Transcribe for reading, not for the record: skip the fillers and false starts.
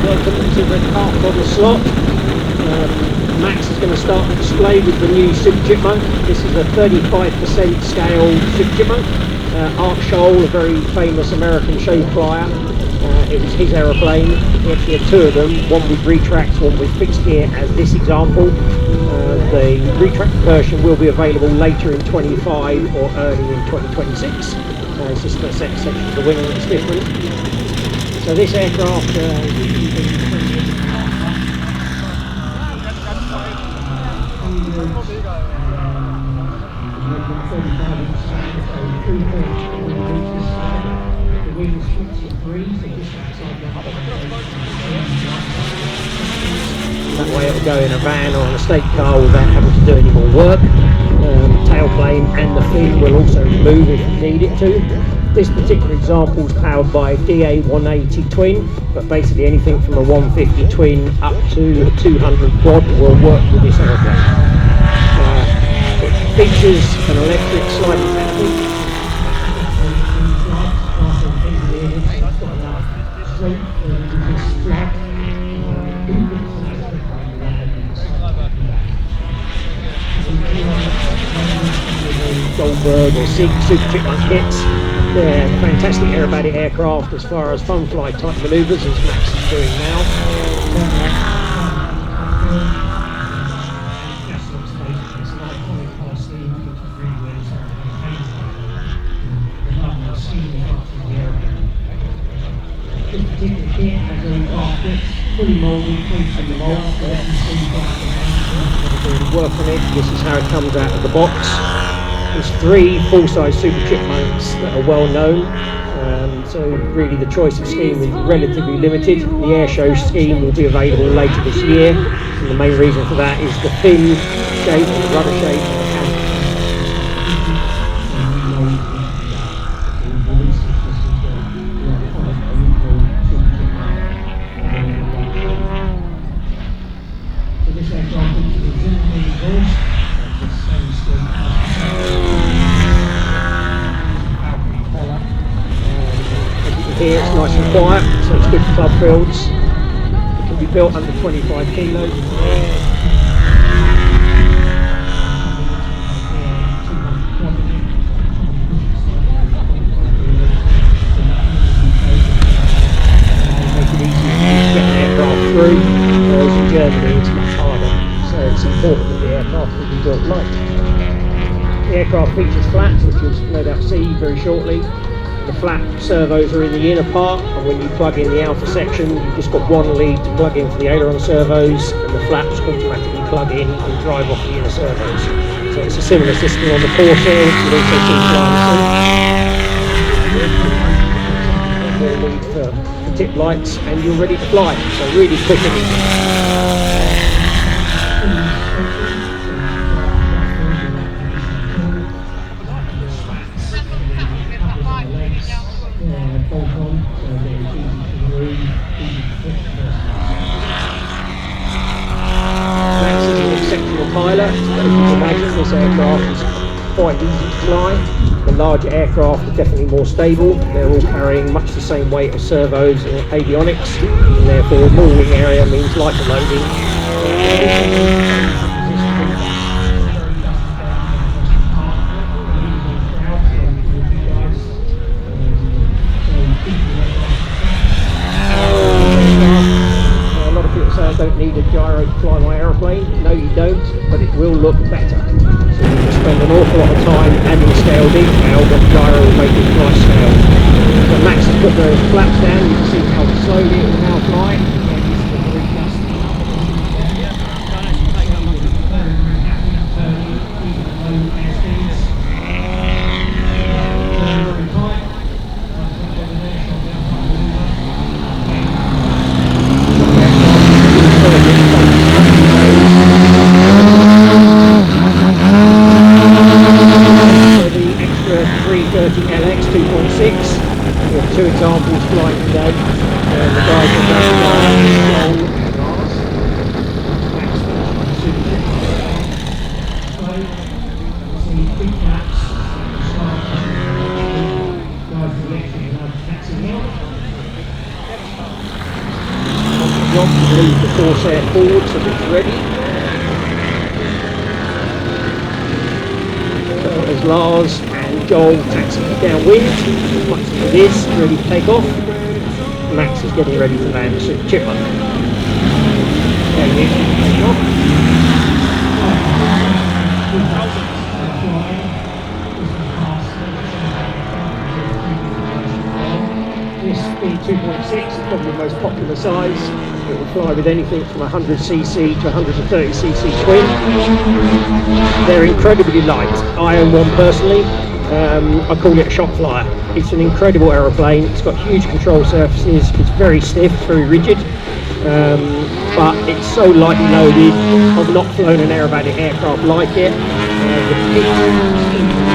welcome to the CARF model slot. Max is going to start the display with the new Super Chipmunk. This is a 35% scale Super Chipmunk. Art Scholl, a very famous American show flyer. It was his aeroplane. He actually had two of them, one with retracts, one with fixed gear, as this example. The retract version will be available later in 25 or early in 2026. It's just a section of the wing that's different. So this aircraft that way it'll go in a van or an estate car without having to do any more work. Tailplane and the fin will also move if you need it to. This particular example is powered by DA 180 twin, but basically anything from a 150 twin up to a 200 quad will work with this aeroplane. It features an electric sliding canopy. Goldberg or Sig Super Chipmunk kits. They're fantastic aerobatic aircraft as far as fun fly type manoeuvres, as Max is doing now. This particular kit has a fully moulded, from the mould, work on it. This is how it comes out of the box. There's three full-size Super Chipmunks that are well known, so really the choice of scheme is relatively limited. The air show scheme will be available later this year, and the main reason for that is the fin shape, the rudder shape, and the canopy. So this aircraft is exhibiting exhaust. Here it's nice and quiet, so it's good for club fields. It can be built under 25 kilos. Make it easy to get an aircraft through, whereas in Germany it's much harder. So it's important that the aircraft will be built light. The aircraft features flaps, which you'll no doubt see very shortly. The flap servos are in the inner part, and when you plug in the outer section, you've just got one lead to plug in for the aileron servos, and the flaps automatically plug in and drive off the inner servos. So it's a similar system on the Porsche, which would also see flying lead for tip lights, and you're ready to fly. So really quick and easy. Max is an exceptional pilot, but as you can imagine this aircraft is quite easy to fly. The larger aircraft are definitely more stable. They're all carrying much the same weight of servos and avionics, and therefore more wing area means lighter loading. I don't need a gyro to fly my aeroplane. No, you don't, but it will look better. So you can spend an awful lot of time adding scale detail, but gyro will make it fly scale. So Max has put the flaps down. You can see how slowly it will now fly. LX 2.6. We have two examples flying today. The guys are job to lead the Corsair forward so that it's ready. So there's Lars and Joel taxiing downwind, as much as it is ready to take off. Max is getting ready to land the Super Chipmunk. There he is, take off. This B2.6 is probably the most popular size. It will fly with anything from 100cc to 130cc twin. They're incredibly light. I own one personally. I call it a shop flyer. It's an incredible aeroplane. It's got huge control surfaces. It's very stiff, very rigid. But it's so lightly loaded. I've not flown an aerobatic aircraft like it. The pitch